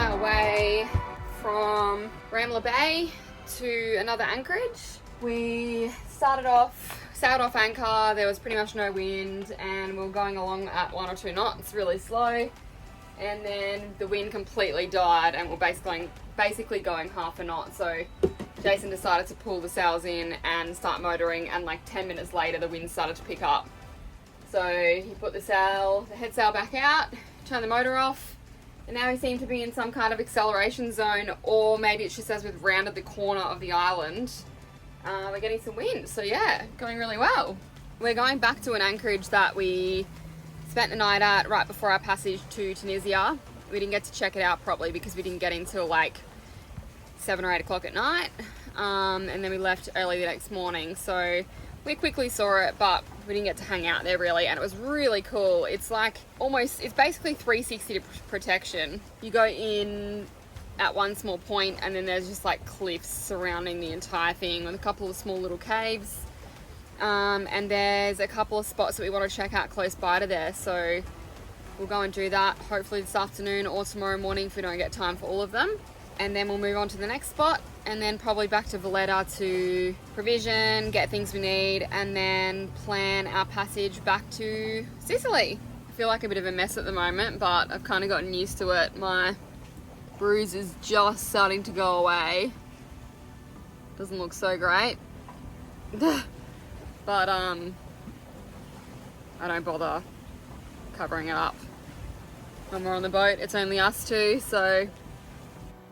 our way from Rambler Bay to another anchorage. We sailed off anchor. There was pretty much no wind and we were going along at 1 or 2 knots, really slow. And then the wind completely died and we're basically going half a knot. So Jason decided to pull the sails in and start motoring, and like 10 minutes later the wind started to pick up. So he put the head sail back out, turned the motor off, and now we seem to be in some kind of acceleration zone, or maybe it's just as we've rounded the corner of the island, we're getting some wind. So yeah, going really well. We're going back to an anchorage that we spent the night at right before our passage to Tunisia. We didn't get to check it out properly because we didn't get in till like 7 or 8 o'clock at night, and then we left early the next morning. So we quickly saw it, but we didn't get to hang out there really, and it was really cool. It's basically 360 protection. You go in at one small point and then there's just like cliffs surrounding the entire thing with a couple of small little caves. And there's a couple of spots that we want to check out close by to there. So we'll go and do that hopefully this afternoon or tomorrow morning if we don't get time for all of them. And then we'll move on to the next spot, and then probably back to Valletta to provision, get things we need, and then plan our passage back to Sicily. I feel like a bit of a mess at the moment, but I've kind of gotten used to it. My bruise is just starting to go away. Doesn't look so great. But I don't bother covering it up when we're on the boat. It's only us two, so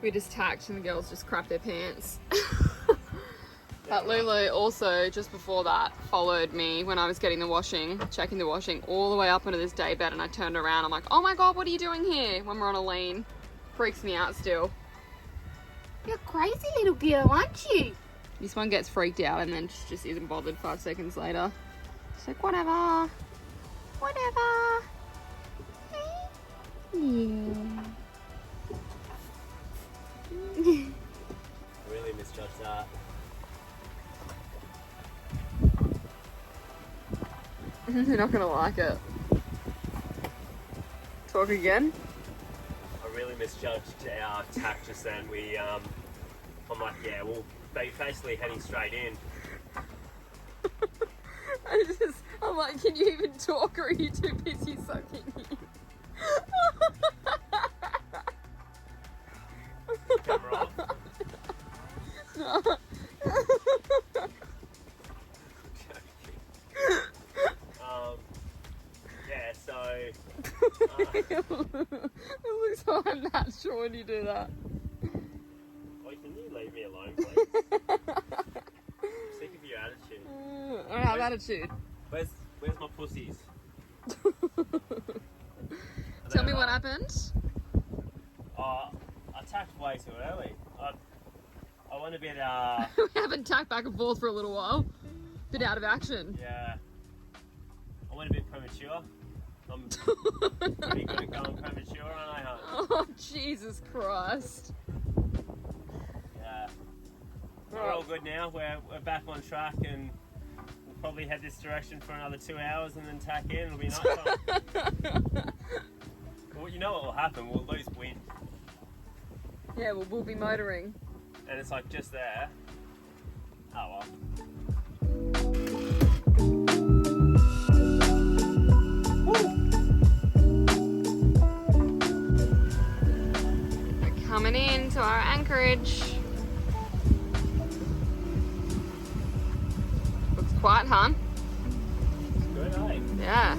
we just tacked and the girls just crapped their pants. But Lulu also, just before that, followed me when I was checking the washing all the way up into this day bed, and I turned around. I'm like, oh my God, what are you doing here when we're on a lean? Freaks me out still. You're a crazy little girl, aren't you? This one gets freaked out and then just isn't bothered 5 seconds later. It's like, whatever. Whatever. Yeah. Really misjudged that. You're not gonna like it. Talk again? I really misjudged our tack just then. I'm like, yeah, we'll be basically heading straight in. I'm like, can you even talk, or are you too busy sucking in? Camera off. No. Yeah, so It looks so unnatural when you do that. oh, can you leave me alone, please? I'm sick of your attitude. I don't have attitude. Where's my pussies? Tell me what happened. I tacked way too early. I went a bit We haven't tacked back and forth for a little while. Been out of action. yeah. I went a bit premature. I'm pretty good at going premature, aren't I, hon? Oh, Jesus Christ. Yeah. We're all good now. We're back on track, and we'll probably head this direction for another 2 hours and then tack in. It'll be nice time. Well, you know what will happen? We'll lose wind. Yeah, well, we'll be motoring. And it's like just there. Oh well. We're coming in to our anchorage. Looks quiet, huh? It's good, eh? Yeah.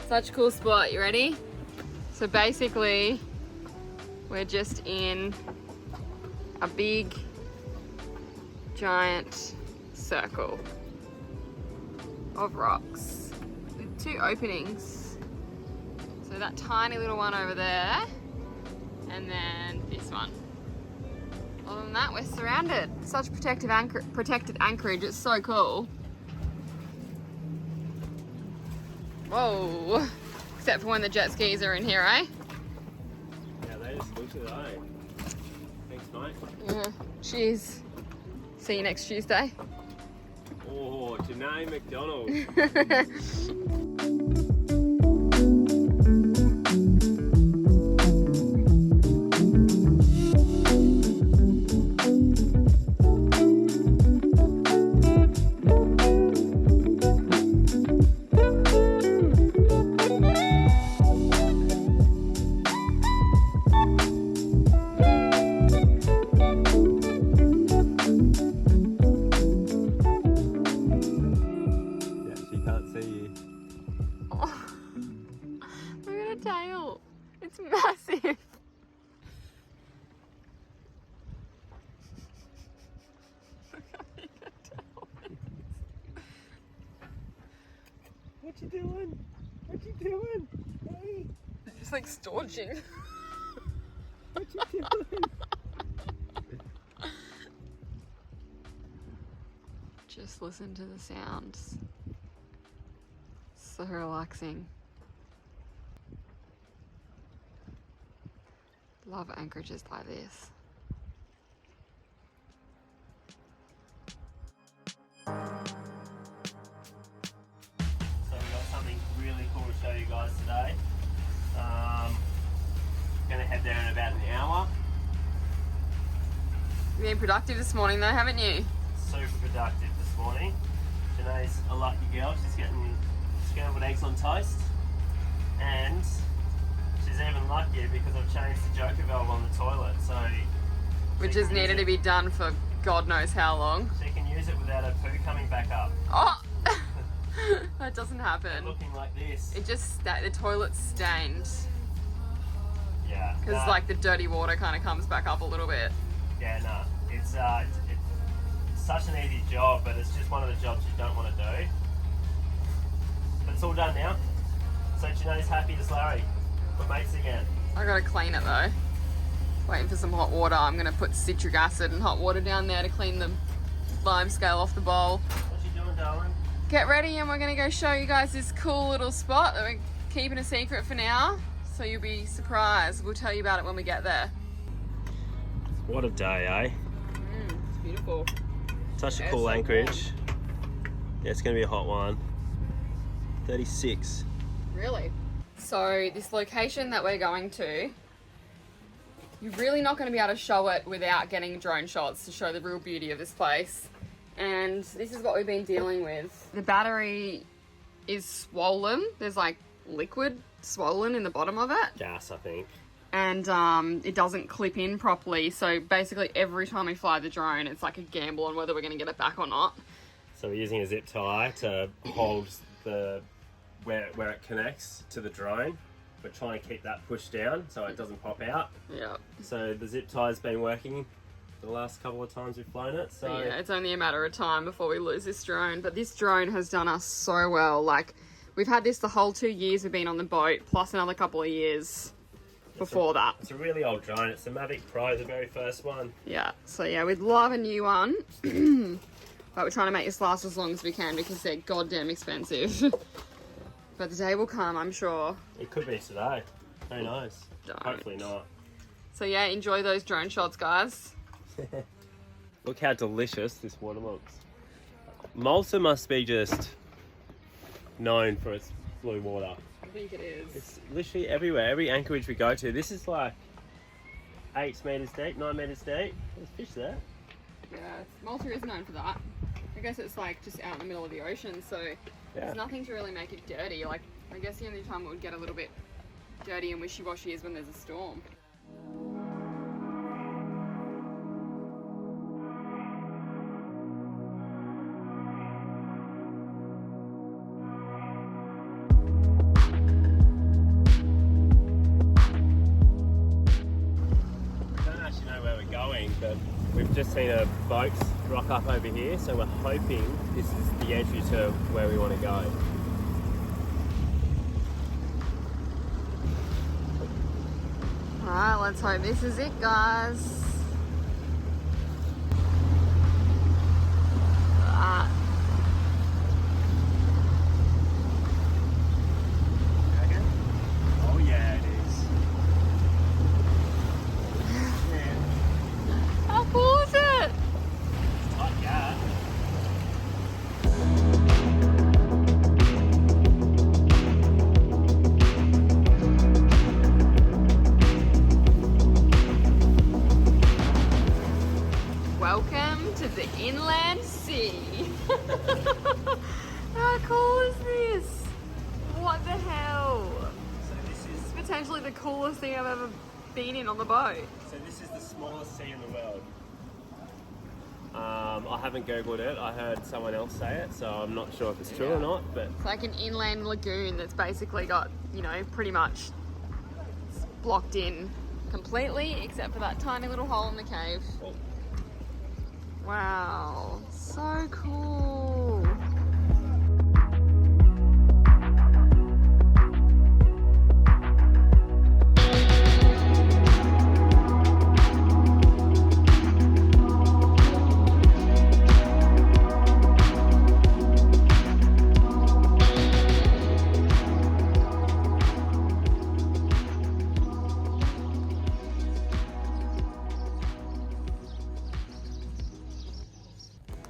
Such a cool spot. You ready? So basically, we're just in a big, giant circle of rocks with 2 openings. So that tiny little one over there, and then this one. Other than that, we're surrounded. Such protected anchorage. It's so cool. Whoa. Except for when the jet skis are in here, eh? Yeah, they just looked at it, eh? Thanks, mate. Yeah. Cheers. See you next Tuesday. Oh, Janae McDonald. Tail. It's massive. What you doing? What you doing? Hey. It's like storching. What you doing? Just listen to the sounds. So relaxing. Love anchorages like this. So we've got something really cool to show you guys today. Gonna head there in about an hour. You've been productive this morning though, haven't you? Super productive this morning. Janae's a lucky girl. She's getting scrambled eggs on toast. And she's even luckier because I've changed the joker valve on the toilet. So which has needed to be done for God knows how long. She can use it without her poo coming back up. Oh! That doesn't happen. Looking like this. It just, the toilet's stained. Yeah. Because like the dirty water kind of comes back up a little bit. Yeah, no. It's such an easy job, but it's just one of the jobs you don't want to do. But it's all done now. So Janae's happy as Larry. We're mates again. I gotta clean it though. Waiting for some hot water. I'm gonna put citric acid and hot water down there to clean the lime scale off the bowl. What you doing, darling? Get ready and we're gonna go show you guys this cool little spot that we're keeping a secret for now. So you'll be surprised. We'll tell you about it when we get there. What a day, eh? It's beautiful. Such a cool anchorage. Yeah, it's gonna be a hot one. 36. Really? So this location that we're going to, you're really not going to be able to show it without getting drone shots to show the real beauty of this place. And this is what we've been dealing with. The battery is swollen. There's like liquid swollen in the bottom of it. Gas, I think. And it doesn't clip in properly. So basically every time we fly the drone, it's like a gamble on whether we're going to get it back or not. So we're using a zip tie to hold the where it connects to the drone. We're trying to keep that pushed down so it doesn't pop out. Yeah. So the zip tie's been working the last couple of times we've flown it. So yeah, it's only a matter of time before we lose this drone. But this drone has done us so well. Like, we've had this the whole 2 years we've been on the boat, plus another couple of years before that. It's a really old drone. It's the Mavic Pro, the very first one. Yeah, so yeah, we'd love a new one. But we're trying to make this last as long as we can because they're goddamn expensive. But the day will come, I'm sure. It could be today. Who knows? Don't. Hopefully not. So yeah, enjoy those drone shots, guys. Look how delicious this water looks. Malta must be just known for its blue water. I think it is. It's literally everywhere. Every anchorage we go to. This is like 8 metres deep, 9 metres deep. There's fish there. Yeah, Malta is known for that. I guess it's like just out in the middle of the ocean, so there's nothing to really make it dirty. Like, I guess the only time it would get a little bit dirty and wishy-washy is when there's a storm. But we've just seen a boat rock up over here, so we're hoping this is the entry to where we want to go. Alright, let's hope this is it, guys. crunchy. How cool is this? What the hell? So this is Potentially the coolest thing I've ever been in on the boat. So this is the smallest sea in the world. I haven't googled it. I heard someone else say it, so I'm not sure if it's true or not. But It's like an inland lagoon that's basically got, you know, pretty much blocked in completely, except for that tiny little hole in the cave. Oh. Wow, so cool.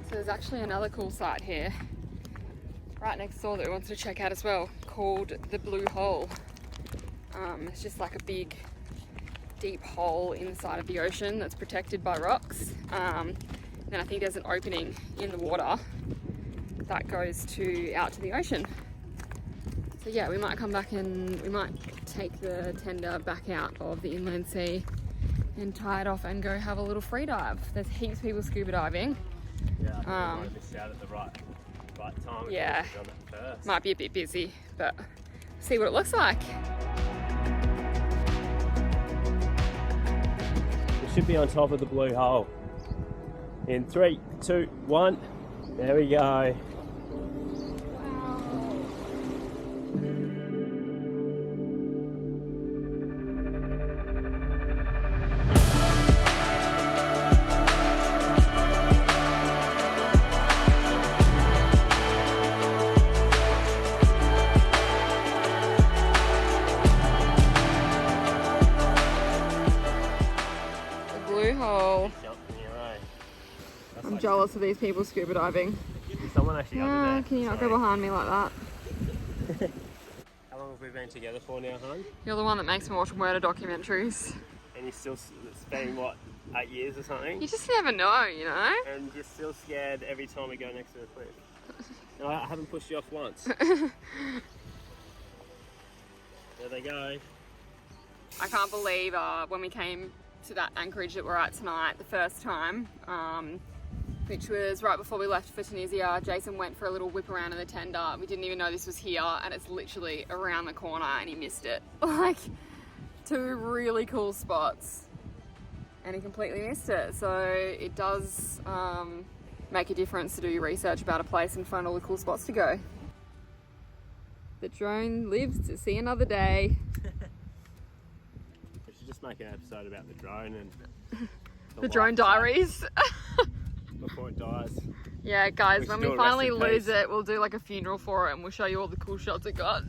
So there's actually another cool site here, right next door that we wanted to check out as well, called the Blue Hole. It's just like a big, deep hole inside of the ocean that's protected by rocks. Then I think there's an opening in the water that goes out to the ocean. So yeah, we might come back and we might take the tender back out of the inland sea and tie it off and go have a little free dive. There's heaps of people scuba diving. yeah, I might have missed out at the right time. Yeah. Done it first. Might be a bit busy, but see what it looks like. We should be on top of the blue hole. In 3, 2, 1. There we go. Blue hole. Jump in here, eh? That's I'm like- jealous of these people scuba diving. Someone actually under there. Can you not go Sorry. behind me like that? How long have we been together for now, hon? You're the one that makes me watch murder documentaries. And you still, it's been what, 8 years or something? You just never know, you know? And you're still scared every time we go next to a cliff. No, I haven't pushed you off once. There they go. I can't believe when we came to that anchorage that we're at tonight the first time, which was right before we left for Tunisia, Jason went for a little whip around in the tender. We didn't even know this was here, and it's literally around the corner, and he missed it. Like, 2 really cool spots, and he completely missed it. So it does make a difference to do your research about a place and find all the cool spots to go. The drone lives to see another day. We should just make an episode about the drone and The drone diaries. before it dies. Yeah, guys, We when should we do a rest finally in lose peace. it, we'll do like a funeral for it and we'll show you all the cool shots it got.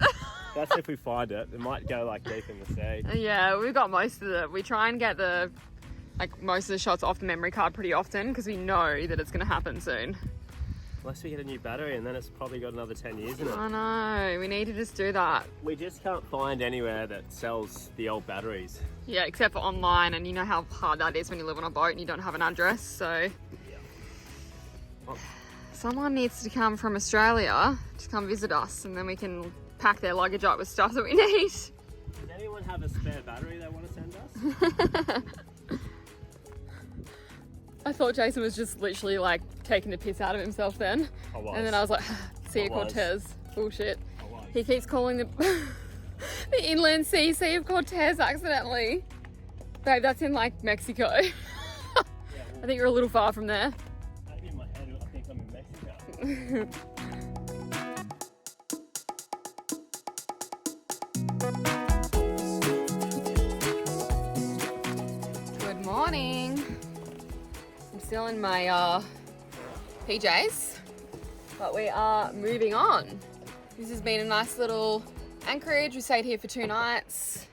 That's if we find it. It might go like deep in the sea. Yeah, we've got most of it. We try and get most of the shots off the memory card pretty often because we know that it's going to happen soon. Unless we get a new battery, and then it's probably got another 10 years in it. I know, we need to just do that. We just can't find anywhere that sells the old batteries. Yeah, except for online, and you know how hard that is when you live on a boat and you don't have an address, so... Oh. Someone needs to come from Australia to come visit us, and then we can pack their luggage up with stuff that we need. Does anyone have a spare battery they want to send us? I thought Jason was just literally like taking the piss out of himself then. I was. And then I was like, Sea I of was. Cortez. Bullshit. I was. He keeps calling the the inland sea Sea of Cortez accidentally. Babe, that's in like Mexico. Yeah, I well, think you're a little far from there. maybe in my head I think I'm in Mexico. Good morning. I'm still in my PJs, but we are moving on. This has been a nice little anchorage. We stayed here for 2 nights,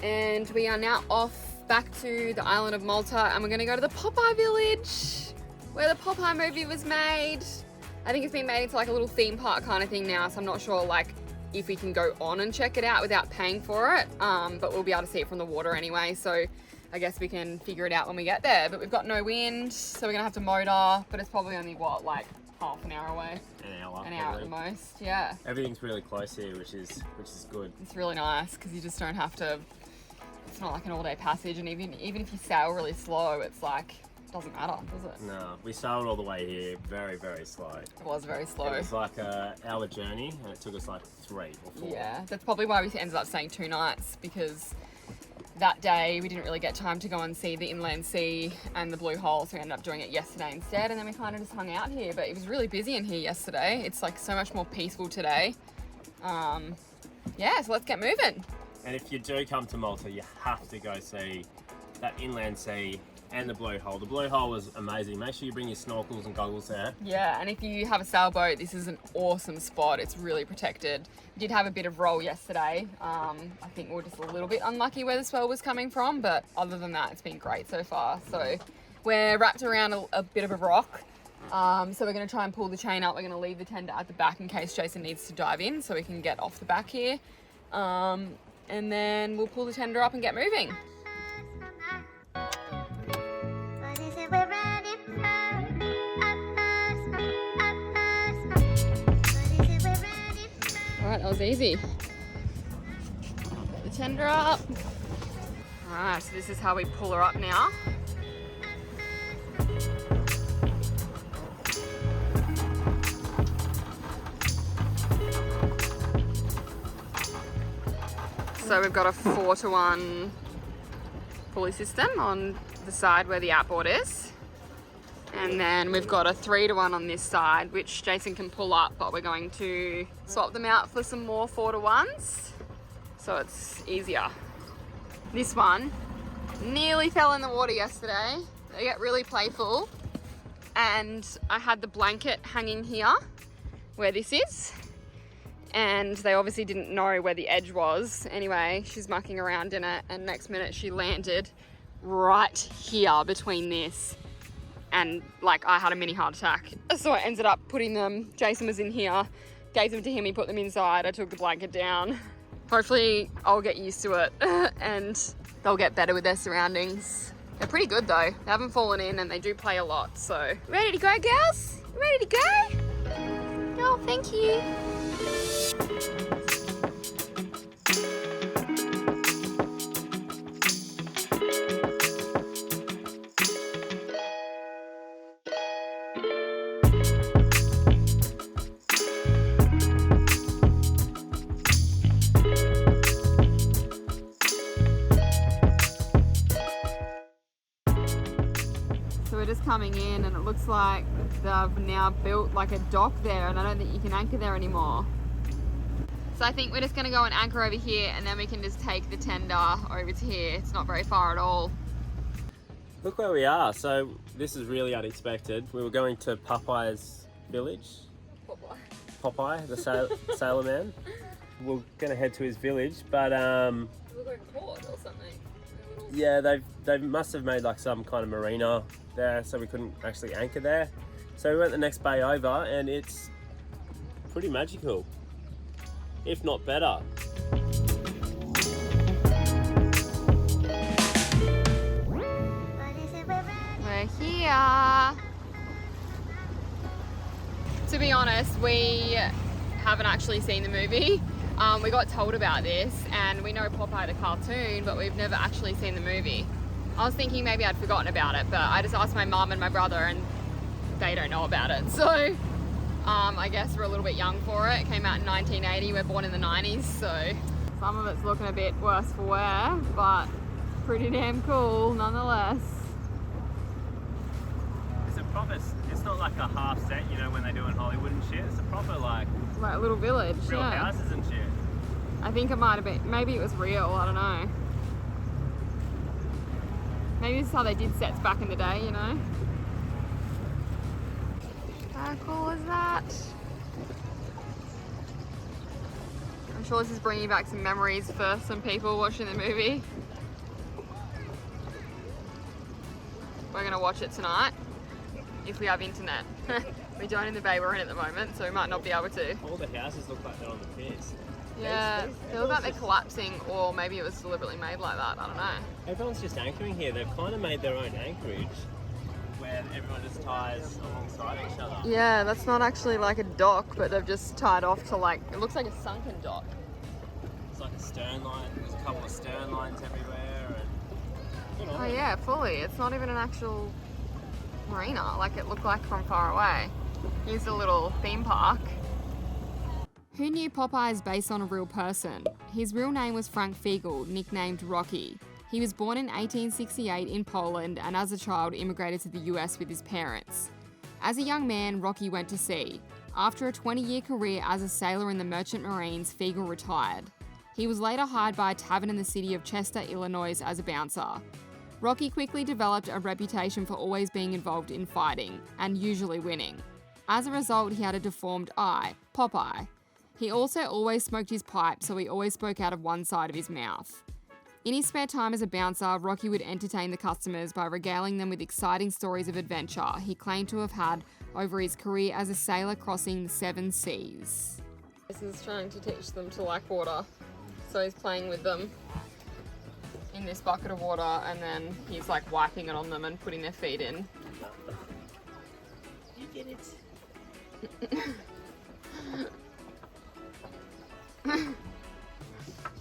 and we are now off back to the island of Malta, and we're gonna go to the Popeye Village, where the Popeye movie was made. I think it's been made into like a little theme park kind of thing now, so I'm not sure like if we can go on and check it out without paying for it, but we'll be able to see it from the water anyway. So I guess we can figure it out when we get there. But we've got no wind, so we're gonna have to motor, but it's probably only what, like half an hour away? An hour At the most, yeah. Everything's really close here, which is good. It's really nice because you just don't have to, it's not like an all day passage, and even if you sail really slow, it's like, it doesn't matter, does it? No, we sailed all the way here very, very slow. It was very slow. It was like an hour journey and it took us like 3 or 4. Yeah, that's probably why we ended up staying 2 nights, because that day we didn't really get time to go and see the inland sea and the blue hole, so we ended up doing it yesterday instead, and then we kind of just hung out here. But it was really busy in here yesterday. It's like so much more peaceful today. Yeah, so let's get moving. And if you do come to Malta, you have to go see that inland sea and the blue hole. The blue hole was amazing. Make sure you bring your snorkels and goggles there. Yeah, and if you have a sailboat, this is an awesome spot. It's really protected. We did have a bit of roll yesterday. I think we were just a little bit unlucky where the swell was coming from, but other than that, it's been great so far. So we're wrapped around a bit of a rock. So we're going to try and pull the chain up. We're going to leave the tender at the back in case Jason needs to dive in, so we can get off the back here. And then we'll pull the tender up and get moving. Alright, that was easy. Get the tender up. Alright, so this is how we pull her up now. So we've got a 4-to-1 pulley system on the side where the outboard is. And then we've got a 3-to-1 on this side, which Jason can pull up, but we're going to swap them out for some more 4-to-1s, so it's easier. This one nearly fell in the water yesterday. They get really playful, and I had the blanket hanging here where this is, and they obviously didn't know where the edge was. Anyway, she's mucking around in it, and next minute she landed right here between this, and like I had a mini heart attack. So I ended up putting them, Jason was in here, gave them to him, he put them inside, I took the blanket down. Hopefully I'll get used to it and they'll get better with their surroundings. They're pretty good though, they haven't fallen in and they do play a lot, so. Ready to go, girls? Ready to go? Oh, thank you. Coming in, and it looks like they've now built like a dock there, and I don't think you can anchor there anymore. So I think we're just going to go and anchor over here, and then we can just take the tender over to here. It's not very far at all. Look where we are. So this is really unexpected. We were going to Popeye's Village. Popeye, the sailor man. We're going to head to his village, but it looked like a port or something. Yeah, they must have made like some kind of marina there, so we couldn't actually anchor there. So we went the next bay over, and it's pretty magical, if not better. We're here. To be honest, we haven't actually seen the movie. We got told about this, and we know Popeye the cartoon, but we've never actually seen the movie. I was thinking maybe I'd forgotten about it, but I just asked my mum and my brother, and they don't know about it. So I guess we're a little bit young for it. It came out in 1980, we're born in the 90s, so some of it's looking a bit worse for wear, but pretty damn cool nonetheless. It's a proper, it's not like a half set, you know, when they do in Hollywood and shit. It's a proper like a little village, real houses and shit. I think it might have been, maybe it was real, I don't know. Maybe this is how they did sets back in the day, you know? How cool is that? I'm sure this is bringing back some memories for some people watching the movie. We're gonna watch it tonight, if we have internet. We don't in the bay we're in at the moment, so we might not be able to. All the houses look like they're on the piers. Yeah, they look like they're collapsing, or maybe it was deliberately made like that. I don't know. Everyone's just anchoring here. They've kind of made their own anchorage where everyone just ties alongside each other. Yeah, that's not actually like a dock, but they've just tied off to like, it looks like a sunken dock. It's like a stern line. There's a couple of stern lines everywhere. And, Oh yeah, fully. It's not even an actual marina, like it looked like from far away. Here's a little theme park. Who knew Popeye is based on a real person? His real name was Frank Fiegel, nicknamed Rocky. He was born in 1868 in Poland and as a child immigrated to the US with his parents. As a young man, Rocky went to sea. After a 20-year career as a sailor in the Merchant Marines, Fiegel retired. He was later hired by a tavern in the city of Chester, Illinois as a bouncer. Rocky quickly developed a reputation for always being involved in fighting, and usually winning. As a result, he had a deformed eye, Popeye. He also always smoked his pipe, so he always spoke out of one side of his mouth. In his spare time as a bouncer, Rocky would entertain the customers by regaling them with exciting stories of adventure he claimed to have had over his career as a sailor crossing the 7 seas. This is trying to teach them to like water, so he's playing with them in this bucket of water, and then he's like wiping it on them and putting their feet in. You get it.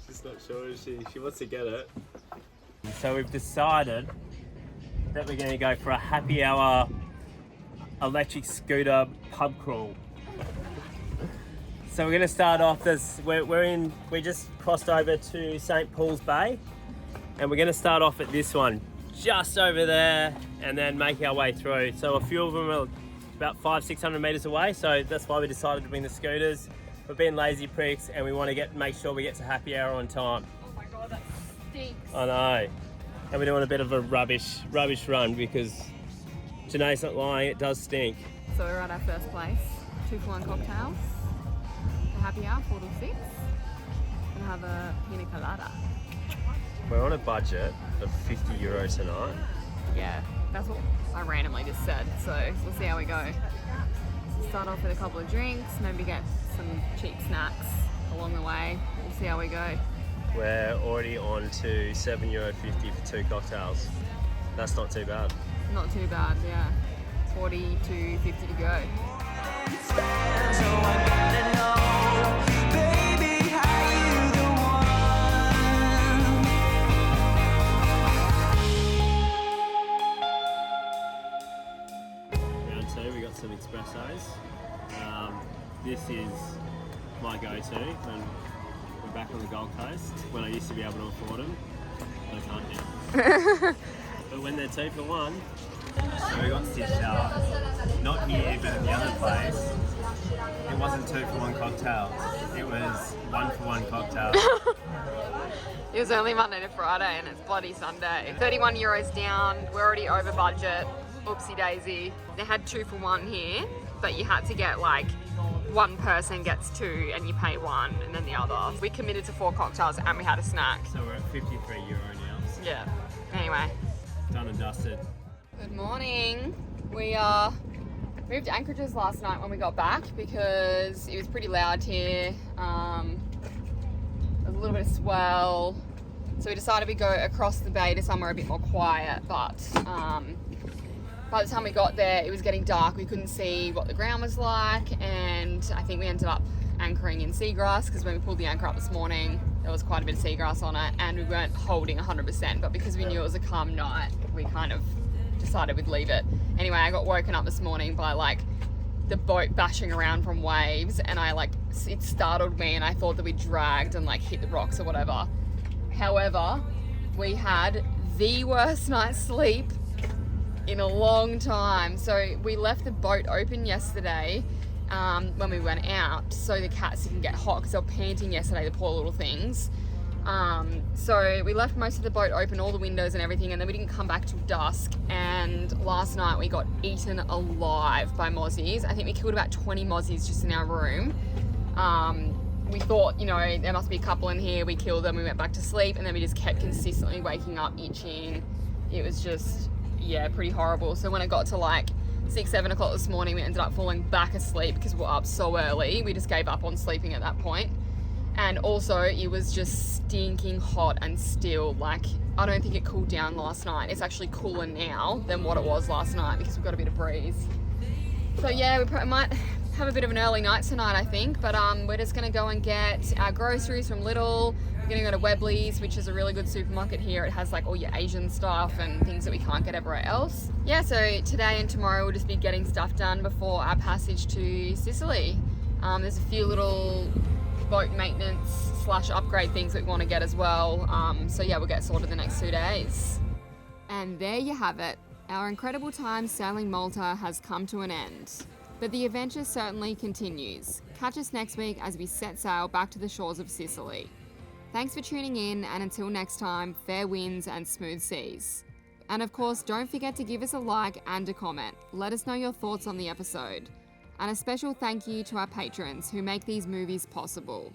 She's not sure, is she? She wants to get it. So we've decided that we're going to go for a happy hour electric scooter pub crawl. So we're going to start off this. We just crossed over to St. Paul's Bay, and we're going to start off at this one, just over there, and then make our way through. So a few of them are about 500-600 meters away, so that's why we decided to bring the scooters. We're being lazy pricks, and we want to make sure we get to happy hour on time. Oh my god, that stinks. I know. And we're doing a bit of a rubbish run because Janae's not lying, it does stink. So we're at our first place, 2-for-1 cocktails, a happy hour, 4 till 6, and have a pina colada. We're on a budget of €50 tonight. Yeah, that's what I randomly just said, so we'll see how we go. Start off with a couple of drinks, maybe get some cheap snacks along the way. We'll see how we go. We're already on to €7.50 for 2 cocktails. That's not too bad. Not too bad, yeah. 40 to 50 to go. Round 2, we got some espressos. This is my go-to when we're back on the Gold Coast, when I used to be able to afford them, but I can't now. But when they're 2-for-1, so we got stitched up, not here but at the other place, it wasn't 2-for-1 cocktails, it was 1-for-1 cocktails. It was only Monday to Friday and it's bloody Sunday. €31 down, we're already over budget, oopsie daisy. They had 2-for-1 here, but you had to get like, one person gets 2 and you pay 1 and then the other. We committed to 4 cocktails and we had a snack. So we're at €53 now. Yeah, anyway. Done and dusted. Good morning. We moved anchorages last night when we got back because it was pretty loud here. There was a little bit of swell. So we decided we'd go across the bay to somewhere a bit more quiet, but by the time we got there, it was getting dark. We couldn't see what the ground was like, and I think we ended up anchoring in seagrass because when we pulled the anchor up this morning, there was quite a bit of seagrass on it, and we weren't holding 100%, but because we knew it was a calm night, we kind of decided we'd leave it. Anyway, I got woken up this morning by like the boat bashing around from waves, and it startled me, and I thought that we dragged and like hit the rocks or whatever. However, we had the worst night's sleep in a long time. So we left the boat open yesterday when we went out so the cats didn't get hot because they were panting yesterday, the poor little things. So we left most of the boat open, all the windows and everything, and then we didn't come back till dusk. And last night we got eaten alive by mozzies. I think we killed about 20 mozzies just in our room. We thought, there must be a couple in here. We killed them, we went back to sleep, and then we just kept consistently waking up, itching. It was just, pretty horrible. So when it got to like 6-7 o'clock this morning, we ended up falling back asleep because we were up so early. We just gave up on sleeping at that point. And also it was just stinking hot and still, like, I don't think it cooled down last night. It's actually cooler now than what it was last night because we've got a bit of breeze. So yeah, we might have a bit of an early night tonight, I think, but we're just gonna go and get our groceries from Lidl. We're gonna go to Webley's, which is a really good supermarket here. It has like all your Asian stuff and things that we can't get everywhere else. Yeah, so today and tomorrow we'll just be getting stuff done before our passage to Sicily. There's a few little boat maintenance / upgrade things that we want to get as well. So yeah, we'll get sorted the next 2 days. And there you have it. Our incredible time sailing Malta has come to an end. But the adventure certainly continues. Catch us next week as we set sail back to the shores of Sicily. Thanks for tuning in, and until next time, fair winds and smooth seas. And of course, don't forget to give us a like and a comment. Let us know your thoughts on the episode. And a special thank you to our patrons who make these movies possible.